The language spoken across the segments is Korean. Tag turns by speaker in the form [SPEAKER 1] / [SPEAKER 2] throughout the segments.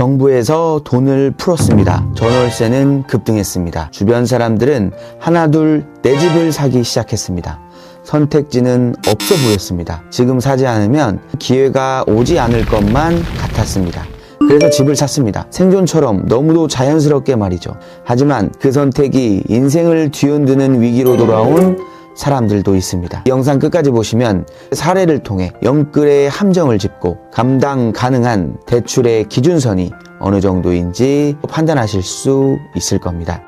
[SPEAKER 1] 정부에서 돈을 풀었습니다. 전월세는 급등했습니다. 주변 사람들은 하나둘 내 집을 사기 시작했습니다. 선택지는 없어 보였습니다. 지금 사지 않으면 기회가 오지 않을 것만 같았습니다. 그래서 집을 샀습니다. 생존처럼 너무도 자연스럽게 말이죠. 하지만 그 선택이 인생을 뒤흔드는 위기로 돌아온 사람들도 있습니다. 이 영상 끝까지 보시면 사례를 통해 영끌의 함정을 짚고 감당 가능한 대출의 기준선이 어느 정도인지 판단하실 수 있을 겁니다.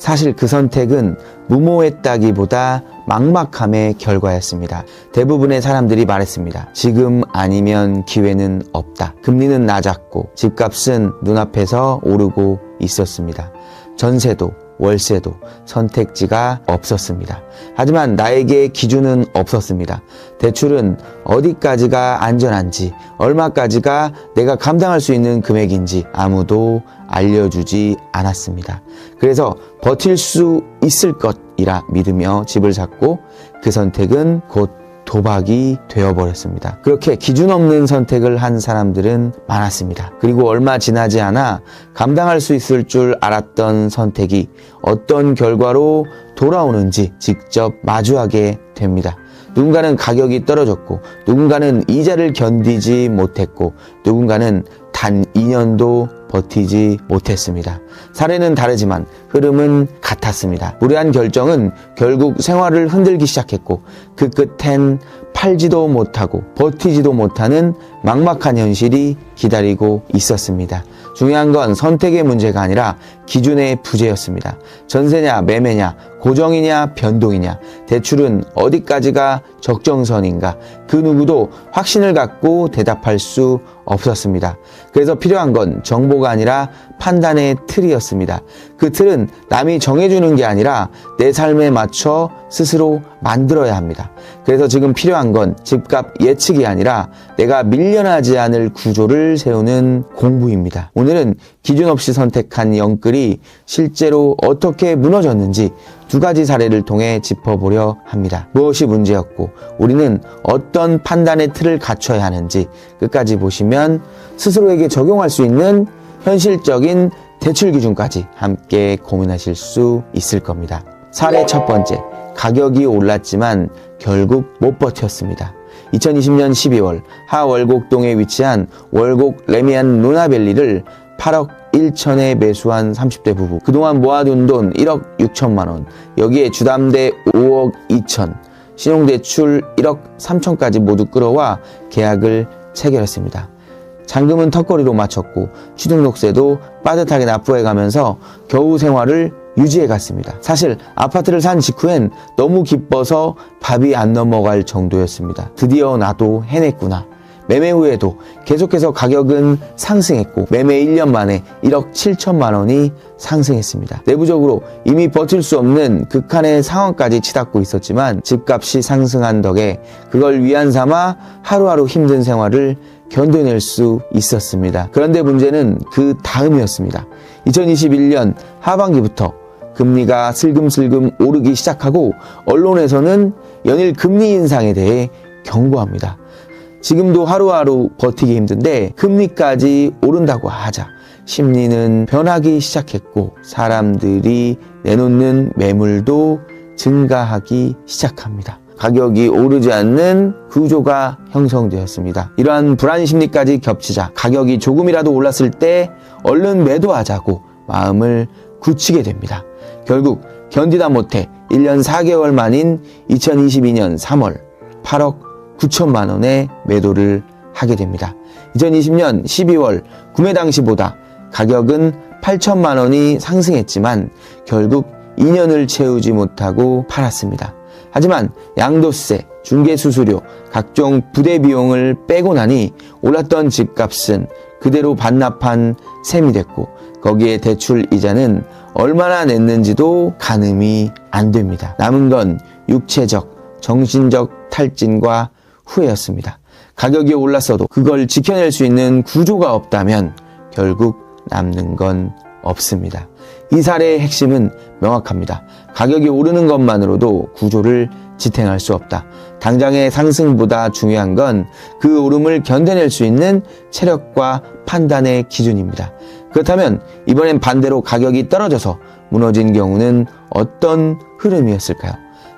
[SPEAKER 1] 사실 그 선택은 무모했다기보다 막막함의 결과였습니다. 대부분의 사람들이 말했습니다. 지금 아니면 기회는 없다. 금리는 낮았고 집값은 눈앞에서 오르고 있었습니다. 전세도 월세도 선택지가 없었습니다. 하지만 나에게 기준은 없었습니다. 대출은 어디까지가 안전한지, 얼마까지가 내가 감당할 수 있는 금액인지 아무도 알려주지 않았습니다. 그래서 버틸 수 있을 것이라 믿으며 집을 샀고 그 선택은 곧 도박이 되어버렸습니다. 그렇게 기준 없는 선택을 한 사람들은 많았습니다. 그리고 얼마 지나지 않아 감당할 수 있을 줄 알았던 선택이 어떤 결과로 돌아오는지 직접 마주하게 됩니다. 누군가는 가격이 떨어졌고 누군가는 이자를 견디지 못했고 누군가는 단 2년도 버티지 못했습니다. 사례는 다르지만 흐름은 같았습니다. 무례한 결정은 결국 생활을 흔들기 시작했고 그 끝엔 팔지도 못하고 버티지도 못하는 막막한 현실이 기다리고 있었습니다. 중요한 건 선택의 문제가 아니라 기준의 부재였습니다. 전세냐 매매냐 고정이냐 변동이냐 대출은 어디까지가 적정선인가 그 누구도 확신을 갖고 대답할 수 없었습니다. 그래서 필요한 건 정보가 아니라 판단의 틀이었습니다. 그 틀은 남이 정해주는 게 아니라 내 삶에 맞춰 스스로 만들어야 합니다. 그래서 지금 필요한 건 집값 예측이 아니라 내가 밀려나지 않을 구조를 세우는 공부입니다. 오늘은 기준 없이 선택한 영끌이 실제로 어떻게 무너졌는지 두 가지 사례를 통해 짚어보려 합니다. 무엇이 문제였고 우리는 어떤 판단의 틀을 갖춰야 하는지 끝까지 보시면 스스로에게 적용할 수 있는 현실적인 대출 기준까지 함께 고민하실 수 있을 겁니다. 사례 첫 번째, 가격이 올랐지만 결국 못 버텼습니다. 2020년 12월 하월곡동에 위치한 월곡 레미안 루나밸리를 8억 1천에 매수한 30대 부부. 그동안 모아둔 돈 1억 6천만 원, 여기에 주담대 5억 2천, 신용대출 1억 3천까지 모두 끌어와 계약을 체결했습니다. 잔금은 턱걸이로 마쳤고 취등록세도 빠듯하게 납부해가면서 겨우 생활을 유지해갔습니다. 사실 아파트를 산 직후엔 너무 기뻐서 밥이 안 넘어갈 정도였습니다. 드디어 나도 해냈구나. 매매 후에도 계속해서 가격은 상승했고 매매 1년 만에 1억 7천만 원이 상승했습니다. 내부적으로 이미 버틸 수 없는 극한의 상황까지 치닫고 있었지만 집값이 상승한 덕에 그걸 위안 삼아 하루하루 힘든 생활을 견뎌낼 수 있었습니다. 그런데 문제는 그 다음이었습니다. 2021년 하반기부터 금리가 슬금슬금 오르기 시작하고 언론에서는 연일 금리 인상에 대해 경고합니다. 지금도 하루하루 버티기 힘든데 금리까지 오른다고 하자 심리는 변하기 시작했고 사람들이 내놓는 매물도 증가하기 시작합니다. 가격이 오르지 않는 구조가 형성되었습니다. 이러한 불안 심리까지 겹치자 가격이 조금이라도 올랐을 때 얼른 매도하자고 마음을 굳히게 됩니다. 결국 견디다 못해 1년 4개월 만인 2022년 3월 8억 9천만 원의 매도를 하게 됩니다. 2020년 12월 구매 당시보다 가격은 8천만 원이 상승했지만 결국 2년을 채우지 못하고 팔았습니다. 하지만 양도세, 중개수수료, 각종 부대 비용을 빼고 나니 올랐던 집값은 그대로 반납한 셈이 됐고 거기에 대출 이자는 얼마나 냈는지도 가늠이 안 됩니다. 남은 건 육체적, 정신적 탈진과 후회였습니다. 가격이 올랐어도 그걸 지켜낼 수 있는 구조가 없다면 결국 남는 건 없습니다. 이 사례의 핵심은 명확합니다. 가격이 오르는 것만으로도 구조를 지탱할 수 없다. 당장의 상승보다 중요한 건 그 오름을 견뎌낼 수 있는 체력과 판단의 기준입니다. 그렇다면 이번엔 반대로 가격이 떨어져서 무너진 경우는 어떤 흐름이었을까요?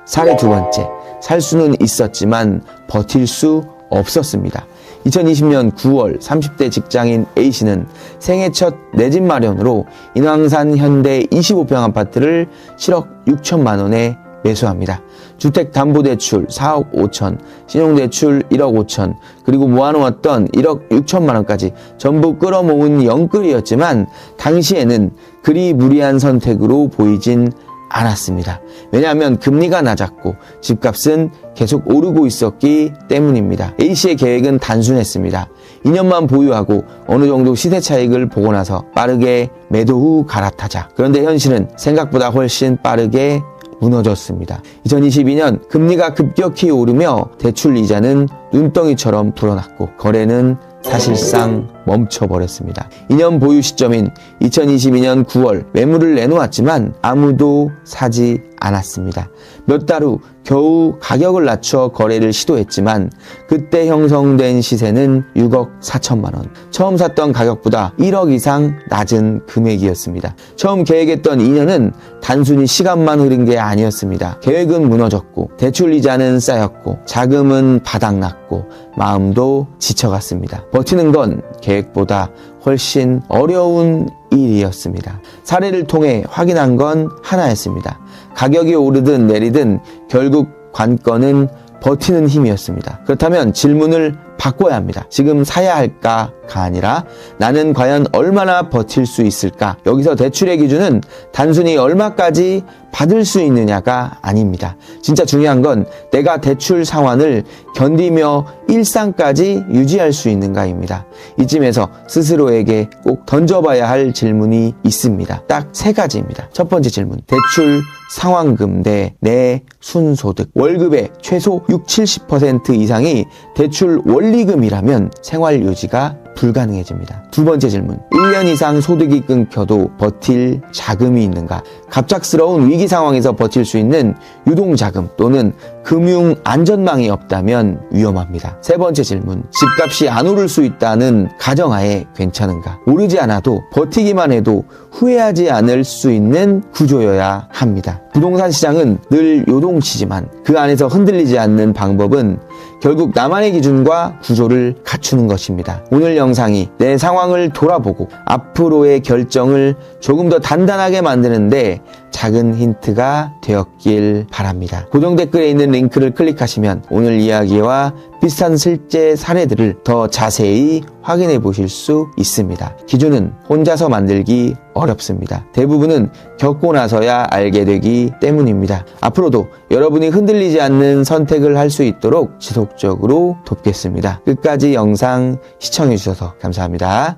[SPEAKER 1] 사례 두 번째, 살 수는 있었지만 버틸 수 없었습니다. 2020년 9월 30대 직장인 A씨는 생애 첫 내 집 마련으로 인왕산 현대 25평 아파트를 7억 6천만 원에 매수합니다. 주택담보대출 4억 5천, 신용대출 1억 5천, 그리고 모아놓았던 1억 6천만 원까지 전부 끌어모은 영끌이었지만 당시에는 그리 무리한 선택으로 보이진 않았습니다. 왜냐하면 금리가 낮았고 집값은 계속 오르고 있었기 때문입니다. A씨의 계획은 단순했습니다. 2년만 보유하고 어느 정도 시세 차익을 보고 나서 빠르게 매도 후 갈아타자. 그런데 현실은 생각보다 훨씬 빠르게 무너졌습니다. 2022년 금리가 급격히 오르며 대출 이자는 눈덩이처럼 불어났고 거래는 사실상 멈춰버렸습니다. 2년 보유 시점인 2022년 9월 매물을 내놓았지만 아무도 사지 않았습니다. 몇 달 후 겨우 가격을 낮춰 거래를 시도했지만 그때 형성된 시세는 6억 4천만 원. 처음 샀던 가격보다 1억 이상 낮은 금액이었습니다. 처음 계획했던 2년은 단순히 시간만 흐른 게 아니었습니다. 계획은 무너졌고 대출 이자는 쌓였고 자금은 바닥났고 마음도 지쳐갔습니다. 버티는 건 계획보다 훨씬 어려운 일이었습니다. 사례를 통해 확인한 건 하나였습니다. 가격이 오르든 내리든 결국 관건은 버티는 힘이었습니다. 그렇다면 질문을 바꿔야 합니다. 지금 사야 할까가 아니라 나는 과연 얼마나 버틸 수 있을까? 여기서 대출의 기준은 단순히 얼마까지 받을 수 있느냐가 아닙니다. 진짜 중요한 건 내가 대출 상환을 견디며 일상까지 유지할 수 있는가입니다. 이쯤에서 스스로에게 꼭 던져봐야 할 질문이 있습니다. 딱 세 가지입니다. 첫 번째 질문, 대출 상환금 대 내 순소득. 월급의 최소 60-70% 이상이 대출 원리금이라면 생활 유지가 불가능해집니다. 두 번째 질문, 1년 이상 소득이 끊겨도 버틸 자금이 있는가? 갑작스러운 위기 상황에서 버틸 수 있는 유동자금 또는 금융 안전망이 없다면 위험합니다. 세 번째 질문, 집값이 안 오를 수 있다는 가정하에 괜찮은가? 오르지 않아도 버티기만 해도 후회하지 않을 수 있는 구조여야 합니다. 부동산 시장은 늘 요동치지만 그 안에서 흔들리지 않는 방법은 결국 나만의 기준과 구조를 갖추는 것입니다. 오늘 영상이 내 상황을 돌아보고 앞으로의 결정을 조금 더 단단하게 만드는데 작은 힌트가 되었길 바랍니다. 고정 댓글에 있는 링크를 클릭하시면 오늘 이야기와 비슷한 실제 사례들을 더 자세히 확인해 보실 수 있습니다. 기준은 혼자서 만들기 어렵습니다. 대부분은 겪고 나서야 알게 되기 때문입니다. 앞으로도 여러분이 흔들리지 않는 선택을 할 수 있도록 지속적으로 돕겠습니다. 끝까지 영상 시청해 주셔서 감사합니다.